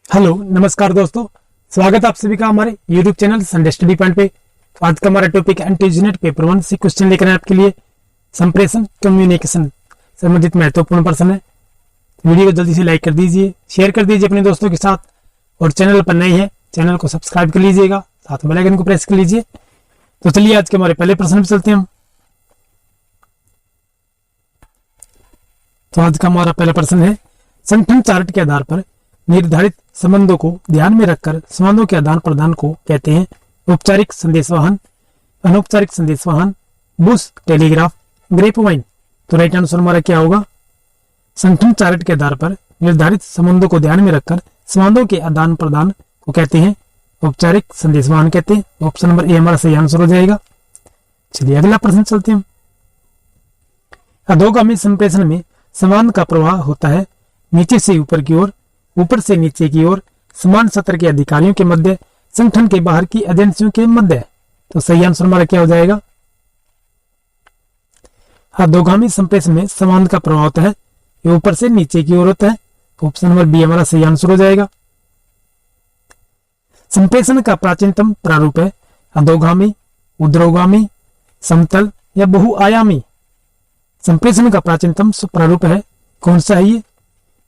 Hello नमस्कार दोस्तों, स्वागत है आप सभी का हमारे YouTube channel Sunday study point पे। तो आज का हमारा टॉपिक एंटीजेनेट पेपर 1 से क्वेश्चन लेकर आए आपके लिए। संप्रेषण कम्युनिकेशन संबंधित महत्वपूर्ण प्रश्न है। वीडियो को जल्दी से लाइक कर दीजिए, शेयर कर दीजिए अपने दोस्तों के साथ, और चैनल पर नए हैं चैनल को सब्सक्राइब कर लीजिएगा, साथ में बेल आइकन को प्रेस कर लीजिए। तो चलिए आज के हमारे पहले प्रश्न पे चलते हैं हम। तो आज का हमारा पहला प्रश्न है, संगठन चार्ट के आधार पर निर्धारित संबंधों को ध्यान में रखकर संबंधों के आदान प्रदान को कहते हैं औपचारिक संदेशवहन, अनौपचारिक संदेशवहन, बुश टेलीग्राफ, ग्रेपवाइन। तो राइट आंसर हमारा क्या होगा? संगठन चार्ट के आधार पर निर्धारित संबंधों को ध्यान में रखकर संबंधों के आदान प्रदान को कहते हैं औपचारिक संदेशवहन कहते हैं। ऑप्शन नंबर ए हमारा सही आंसर हो जाएगा। चलिए अगला प्रश्न चलते हैं। अधोगामी संप्रेषण में संवाद का प्रवाह होता है नीचे से ऊपर की ओर, ऊपर से नीचे की ओर, समान सत्र के अधिकारियों के मध्य, संगठन के बाहर की एजेंसियों के मध्य। तो सही आंसर हमारा क्या हो जाएगा? अधोगामी संप्रेषण में संवाद का प्रवाह होता है, ये ऊपर से नीचे की ओर होता है। ऑप्शन नंबर बी हमारा सही आंसर हो जाएगा। संप्रेषण का प्राचीनतम प्रारूप है अधोगामी, ऊर्ध्वगामी, समतल या बहुआयामी। संप्रेषण का प्राचीनतम प्रारूप है कौन सा है?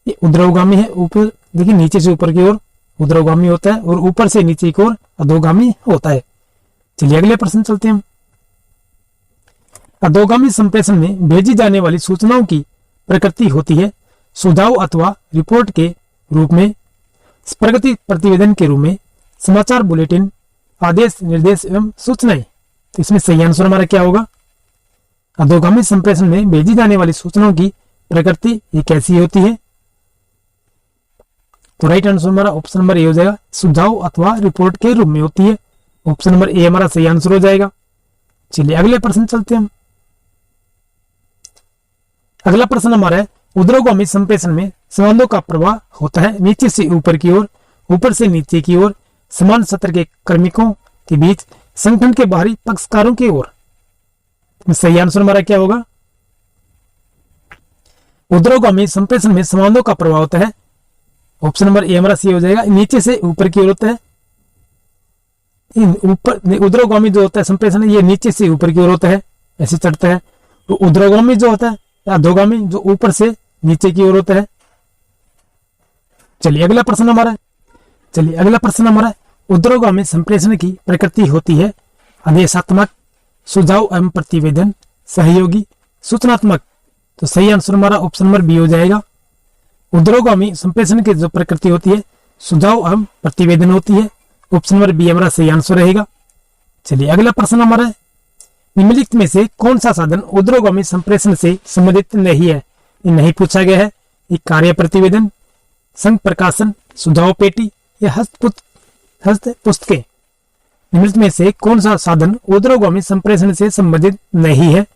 ये ऊर्ध्वगामी है। ऊपर देखिए, नीचे से ऊपर की ओर ऊर्ध्वगामी होता है और ऊपर से नीचे की ओर अधोगामी होता है। चलिए अगले प्रश्न चलते हैं। अधोगामी संप्रेषण में भेजी जाने वाली सूचनाओं की प्रकृति होती है सुझाव अथवा रिपोर्ट के रूप में, प्रगति प्रतिवेदन के रूप में, समाचार बुलेटिन, आदेश निर्देश एवं सूचनाएं। तो इसमें सही आंसर हमारा क्या होगा? अधोगामी संप्रेषण में भेजी जाने वाली सूचनाओं की प्रकृति ये कैसी होती है? तो राइट आंसर हमारा ऑप्शन नंबर ए हो जाएगा, सुझाव अथवा रिपोर्ट के रूप में होती है। ऑप्शन नंबर ए हमारा सही आंसर हो जाएगा। चलिए अगले प्रश्न चलते हैं हम। अगला प्रश्न हमारा है, ऊर्ध्वगामी संप्रेषण में संबंधों का प्रवाह होता है नीचे से ऊपर की ओर, ऊपर से नीचे की ओर, समान सत्र के कार्मिकों के बीच, संगठन के बाहरी पक्षकारों की ओर। सही आंसर हमारा क्या होगा? ऊर्ध्वगामी संप्रेषण में संबंधों का प्रवाह होता है, ऑप्शन नंबर ए हमारा सी हो जाएगा, नीचे से ऊपर की ओर होता है। ऊपर ऊर्ध्वगामी जो होता है संप्रेषण, ये नीचे से ऊपर की ओर होता है, ऐसे चढ़ता है। तो ऊर्ध्वगामी जो होता है या अधोगामी जो ऊपर से नीचे की ओर होता है। चलिए अगला प्रश्न हमारा है, ऊर्ध्वगामी संप्रेषण की प्रकृति होती है आदेशात्मक, सुझाव एवं प्रतिवेदन, सहयोगी, सूचनात्मक। तो सही आंसर हमारा ऑप्शन नंबर बी हो जाएगा। ऊर्ध्वगामी संप्रेषण की जो प्रकृति होती है सुझाव एवं प्रतिवेदन होती है। ऑप्शन नंबर बी हमारा सही आंसर रहेगा। चलिए अगला प्रश्न हमारा है, निम्नलिखित में से कौन सा साधन ऊर्ध्वगामी संप्रेषण से संबंधित नहीं है? ये नहीं पूछा गया है। ये कार्य प्रतिवेदन, संघ प्रकाशन, सुझाव पेटी या हस्त पुस्तकें। निम्नलिखित में से कौन सा साधन ऊर्ध्वगामी संप्रेषण से संबंधित नहीं है?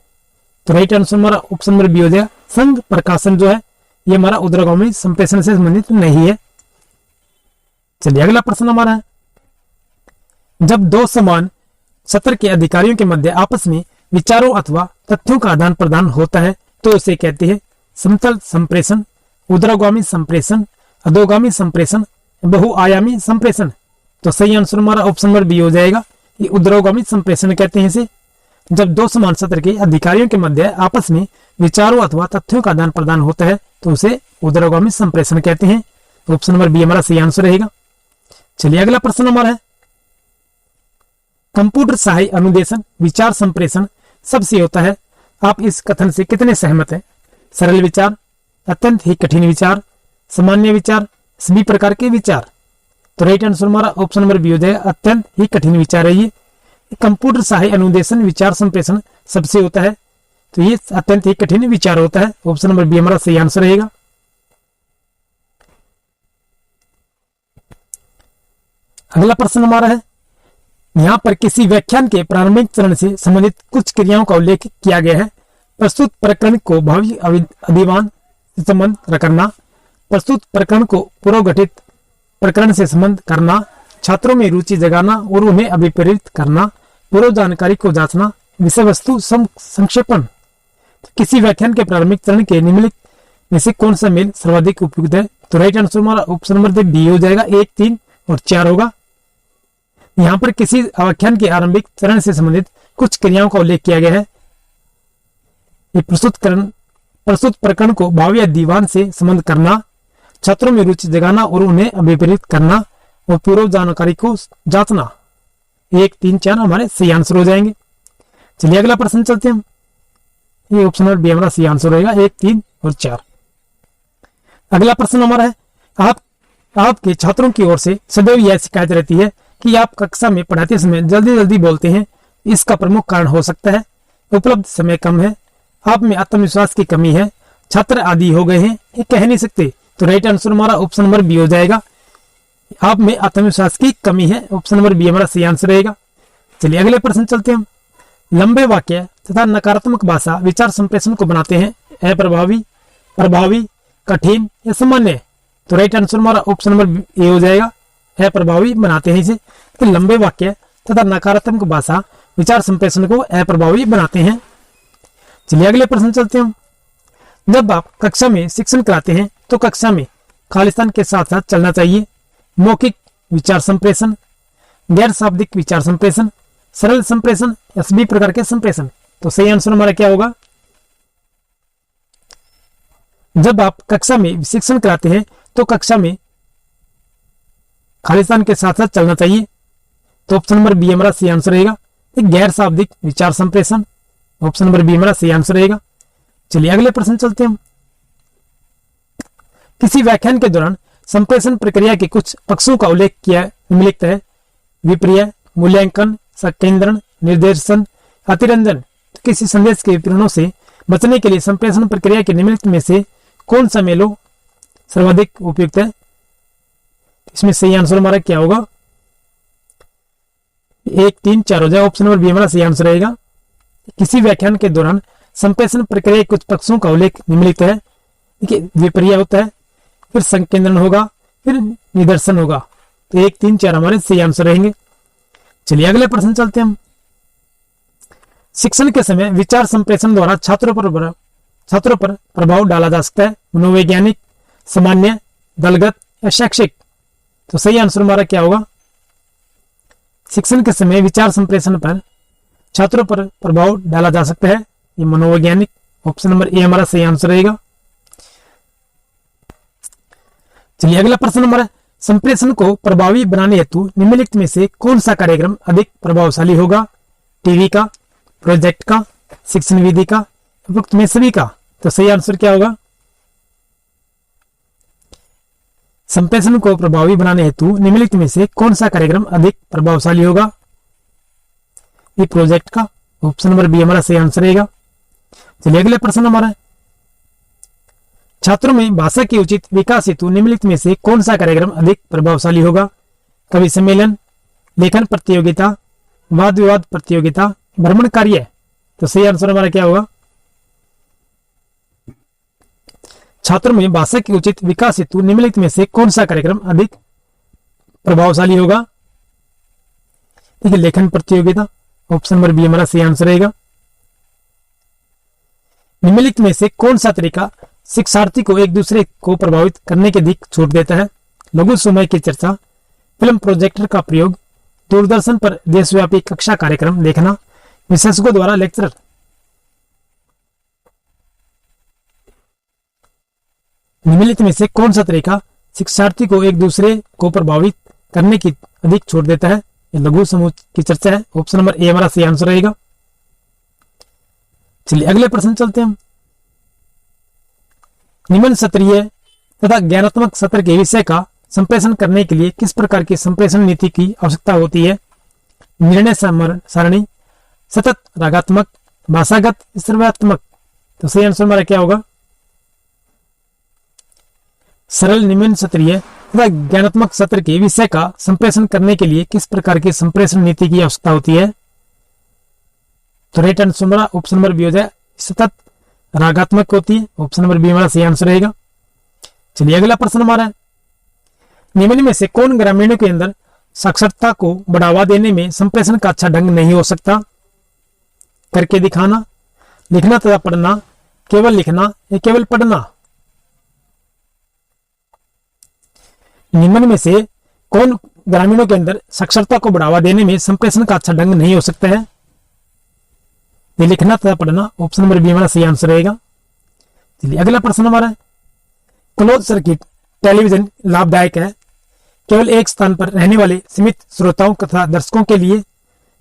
तो राइट आंसर हमारा ऑप्शन नंबर बी हो जाएगा, संघ प्रकाशन जो है ये हमारा ऊर्ध्वगामी संप्रेषण से संबंधित नहीं है। चलिए अगला प्रश्न हमारा है, जब दो समान सत्र के अधिकारियों के मध्य आपस में विचारों अथवा तथ्यों का आदान प्रदान होता है तो उसे कहते हैं समतल संप्रेषण, ऊर्ध्वगामी संप्रेषण, अधोगामी संप्रेषण, बहुआयामी संप्रेषण। तो सही आंसर हमारा ऑप्शन नंबर बी हो जाएगा, ये ऊर्ध्वगामी संप्रेषण कहते हैं इसे। जब दो समान सत्र के अधिकारियों के मध्य आपस में विचारों अथवा तथ्यों का आदान प्रदान होता है तो उसे ऊर्ध्वगामी संप्रेषण कहते हैं। ऑप्शन नंबर बी हमारा सही आंसर रहेगा। चलिए अगला प्रश्न हमारा है, कंप्यूटर सहायक अनुदेशन विचार संप्रेषण सबसे होता है। आप इस कथन से कितने सहमत हैं? सरल विचार, अत्यंत ही कठिन विचार, सामान्य विचार, सभी प्रकार के विचार। तो राइट आंसर हमारा ऑप्शन नंबर बी हो जाएगा, अत्यंत ही कठिन विचार है ये। कंप्यूटर सहायक अनुदेशन विचार संप्रेषण सबसे होता है, तो ये अत्यंत ही कठिन विचार होता है। ऑप्शन नंबर बी हमारा सही आंसर रहेगा। अगला प्रश्न हमारा है, यहाँ पर किसी व्याख्यान के प्रारंभिक चरण से संबंधित कुछ क्रियाओं का उल्लेख किया गया है। प्रस्तुत प्रकरण को भावी अधिवान से संबंध रखना, प्रस्तुत प्रकरण को पूर्व गठित प्रकरण से संबंध करना, छात्रों में रुचि जगाना और उन्हें अभिप्रेरित करना, पूर्व जानकारी को जांचना, विषय वस्तु संक्षेपण। किसी व्याख्यान के प्रारंभिक चरण के निम्नलिखित में से कौन सा मेल सर्वाधिक उपयुक्त है? तो राइट आंसर हमारा ऑप्शन नंबर बी हो जाएगा, 1, 3 और 4 होगा। यहां पर किसी आख्यान के आरंभिक चरण से संबंधित कुछ क्रियाओं का उल्लेख किया गया है। ये प्रस्तुत प्रकरण को भाव या दीवान से संबंध करना, छात्रों में रुचि जगाना और उन्हें अभिप्रेरित करना और पूर्व जानकारी को जांचना। 1, 3, 4 हमारे सही आंसर हो जाएंगे। चलिए अगला प्रश्न चलते हैं हम। ये ऑप्शन नंबर बी हमारा सही आंसर रहेगा, 1, 3 और 4। अगला प्रश्न हमारा है, आपके छात्रों की ओर से सदैव यह शिकायत रहती है कि आप कक्षा में पढ़ाते समय जल्दी जल्दी बोलते हैं। इसका प्रमुख कारण हो सकता है उपलब्ध समय कम है, आप में आत्मविश्वास की कमी है, छात्र आदी हो गए हैं, ये कह नहीं सकते। तो राइट आंसर हमारा ऑप्शन नंबर बी हो जाएगा, आप में आत्मविश्वास की कमी है। ऑप्शन नंबर बी हमारा सही आंसर रहेगा। चलिए अगले प्रश्न चलते हैं हम। लंबे वाक्य तथा नकारात्मक भाषा विचार संप्रेषण को बनाते हैं अप्रभावी, प्रभावी, कठिन या सामान्य। तो राइट आंसर हमारा ऑप्शन नंबर ए हो जाएगा, अप्रभावी बनाते हैं इसे। तो लंबे वाक्य तथा नकारात्मक भाषा विचार संप्रेषण को अप्रभावी बनाते हैं। चलिए अगले प्रश्न चलते हैं हम। जब आप कक्षा में शिक्षण कराते हैं तो कक्षा में खालिस्तान के साथ साथ चलना चाहिए। मौखिक विचार संप्रेषण, गैर शाब्दिक विचार संप्रेषण, सरल संप्रेषण या सभी प्रकार के संप्रेषण। तो सही आंसर हमारा क्या होगा? जब आप कक्षा में शिक्षण कराते हैं तो कक्षा में खालिस्तान के साथ साथ चलना चाहिए। तो ऑप्शन नंबर बी हमारा सही आंसर रहेगा, गैर शाब्दिक विचार संप्रेषण। ऑप्शन नंबर बी हमारा सही आंसर रहेगा। चलिए अगले प्रश्न चलते हैं हम। किसी व्याख्यान के दौरान संप्रेषण प्रक्रिया के कुछ पक्षों का उल्लेख किया निम्नलिखित है। विपर्य, मूल्यांकन, संकेंद्रण, निर्देशन, अतिरंजन। तो किसी संदेश के विवरणों से बचने के लिए संप्रेषण प्रक्रिया के निम्नलिखित में से कौन सा मेलो सर्वाधिक उपयुक्त है? इसमें सही आंसर हमारा क्या होगा? 1, 3, 4 हो जाए। ऑप्शन नंबर बी हमारा सही आंसर रहेगा। किसी व्याख्यान के दौरान संप्रेषण प्रक्रिया के कुछ पक्षों का उल्लेख निम्नलिखित है। देखिए, विपर्य होता है, फिर संकेंद्रण होगा, फिर निदर्शन होगा। तो 1, 3, 4 हमारे सही आंसर रहेंगे। चलिए अगले प्रश्न चलते हैं हम। शिक्षण के समय विचार संप्रेषण द्वारा छात्रों पर प्रभाव डाला जा सकता है। मनोवैज्ञानिक, सामान्य, दलगत या शैक्षिक। तो सही आंसर हमारा क्या होगा? शिक्षण के समय विचार संप्रेषण पर छात्रों पर प्रभाव डाला जा सकता है, ये मनोवैज्ञानिक। ऑप्शन नंबर ए हमारा सही आंसर रहेगा। चलिए अगला प्रश्न हमारा, संप्रेषण को प्रभावी बनाने हेतु निम्नलिखित में से कौन सा कार्यक्रम अधिक प्रभावशाली होगा? टीवी का, प्रोजेक्ट का, शिक्षण विधि का, उपयुक्त में सभी का। तो सही आंसर क्या होगा? संप्रेषण को प्रभावी बनाने हेतु निम्नलिखित में से कौन सा कार्यक्रम अधिक प्रभावशाली होगा? ये प्रोजेक्ट का। ऑप्शन नंबर बी हमारा सही आंसर रहेगा। चलिए अगले प्रश्न हमारा, छात्रों में भाषा की उचित विकास हेतु निम्नलिखित में से कौन सा कार्यक्रम अधिक प्रभावशाली होगा? कवि सम्मेलन, लेखन प्रतियोगिता, वाद विवाद प्रतियोगिता, भ्रमण कार्य। तो सही आंसर हमारा क्या होगा? छात्रों में भाषा की उचित विकास हेतु निम्नलिखित में से कौन सा कार्यक्रम अधिक प्रभावशाली होगा? देखिए, लेखन प्रतियोगिता। ऑप्शन नंबर बी हमारा सही आंसर रहेगा। निम्नलिखित में से कौन सा तरीका शिक्षार्थी को एक दूसरे को प्रभावित करने के अधिक छूट देता है? लघु समय की चर्चा, फिल्म प्रोजेक्टर का प्रयोग, दूरदर्शन पर देशव्यापी कक्षा कार्यक्रम देखना, विशेषज्ञों द्वारा लेक्चर। निम्नलिखित में से कौन सा तरीका शिक्षार्थी को एक दूसरे को प्रभावित करने की अधिक छूट देता है? लघु समूह की चर्चा है। ऑप्शन नंबर ए हमारा सही आंसर रहेगा। चलिए अगले प्रश्न चलते हैं हम। निम्न सत्रीय तथा ज्ञानात्मक सत्र के विषय का संप्रेषण करने के लिए किस प्रकार की संप्रेषण नीति की आवश्यकता होती है? निर्णय सारणी, सतत रागात्मक, भाषागत, श्रव्यात्मक। तो सही आंसर हमारा क्या होगा? सरल निम्न सत्रीय तथा ज्ञानात्मक सत्र के विषय का संप्रेषण करने के लिए किस प्रकार की संप्रेषण नीति की आवश्यकता होती है? तो राइट आंसर हमारा ऑप्शन नंबर बी हो जाए, सतत रागात्मक होती है। ऑप्शन नंबर बी हमारा सही आंसर रहेगा। चलिए अगला प्रश्न हमारा है, निम्न में से कौन ग्रामीणों के अंदर साक्षरता को बढ़ावा देने में संप्रेषण का अच्छा ढंग नहीं हो सकता? करके दिखाना, लिखना तथा पढ़ना, केवल लिखना या केवल पढ़ना। निम्न में से कौन ग्रामीणों के अंदर साक्षरता को बढ़ावा देने में संप्रेषण का अच्छा ढंग नहीं हो सकता है? ये लिखना तथा पढ़ना। ऑप्शन नंबर बी हमारा सही आंसर रहेगा। चलिए अगला प्रश्न हमारा क्लोज सर्किट टेलीविजन लाभदायक है केवल एक स्थान पर रहने वाले सीमित श्रोताओं तथा दर्शकों के लिए,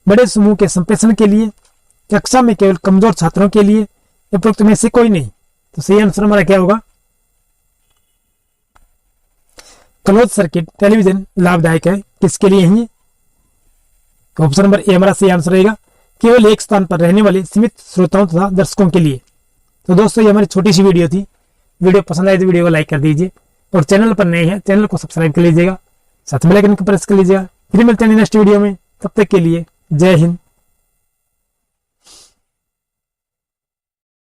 बड़े समूह के संप्रेषण के लिए, कक्षा में केवल कमजोर छात्रों के लिए, उपरोक्त में से कोई नहीं। तो सही आंसर हमारा क्या होगा? क्लोज सर्किट टेलीविजन लाभदायक है किसके लिए है? ऑप्शन नंबर ए हमारा सही आंसर रहेगा, केवल एक स्थान पर रहने वाले सीमित श्रोताओं तथा दर्शकों के लिए। तो दोस्तों ये हमारी छोटी सी वीडियो थी। वीडियो पसंद आए तो वीडियो को लाइक कर दीजिए और चैनल पर नए हैं चैनल को सब्सक्राइब कर लीजिएगा, साथ में बेल आइकन को प्रेस कर लीजिएगा। फिर मिलते हैं नेक्स्ट वीडियो में, तब तक के लिए जय हिंद